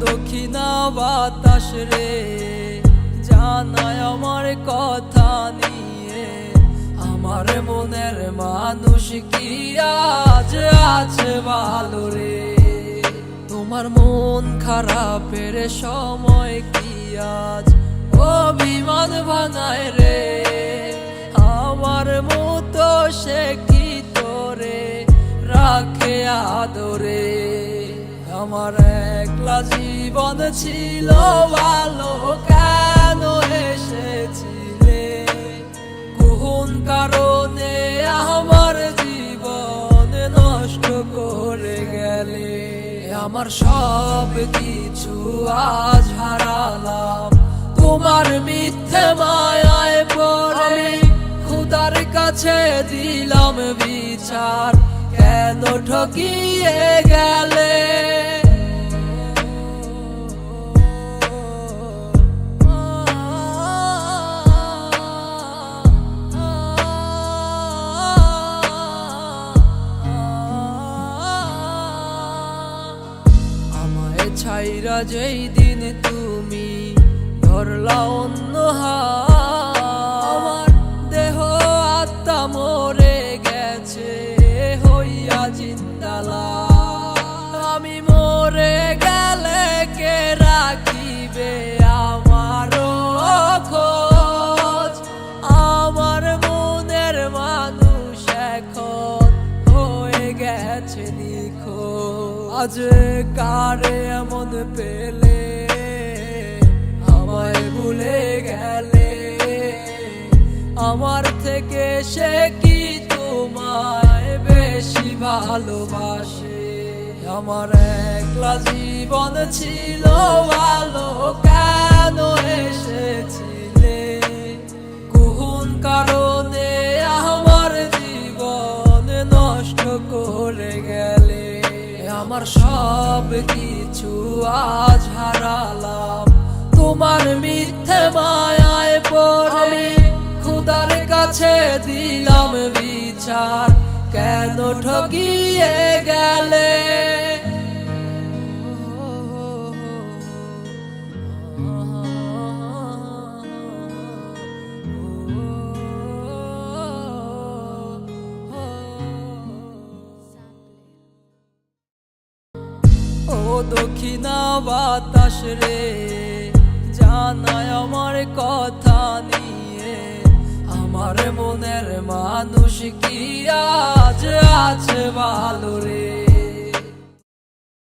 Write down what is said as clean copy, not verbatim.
দক্ষিণা বাতাস রে জানায় আমার কথা নিয়ে, আমার মনের মানুষ কি আজ আছে ভালো রে। তোমার মন খারাপের সময় কি আজ অভিমান ভাঙায় রে, আমার মতো সে কি তোরে রাখে আদরে। আমার একলা জীবন ছিল ভালো, কেন এসেছিলে কোন কারণে আমার জীবন নষ্ট করে গেলে। আমার সব কিছু আজ হারালাম তোমার মিথ্যে মায়ায় পড়ে, খুদার কাছে দিলাম বিচার, কেন ঠকিয়ে গেলে। আমায় ছাইরা যেই দিন তুমি ধরলা অন্য হাত, আমার দেহ আত্মা মরে গেছে হইয়া জিন্দালা। আমি মরে গেলে কে রাখিবে আমার খোঁজ, আমার মনের মানুষ এখন হয়ে গেছে নিখোঁজ। আজ কারে এমন পেলে আমায় ভুলে গেলে, আমার থেকে সে কি তোমায় বেশি ভালোবাসে। আমার একলা জীবন ছিল ভালো, কেন এসেছিলে কোন কারণে আমার জীবন নষ্ট করে গেলে। আমার সব কিছু আজ হারালাম তোমার মিথ্যে মায়ায় পড়ে, খুদার কাছে দিলাম বিচার, কেন ঠকিয়ে গেলে। দক্ষিণা বাতাস রে জানায় আমার কথা নিয়ে, আমার মনের মানুষ কি আজ আছে ভালো রে।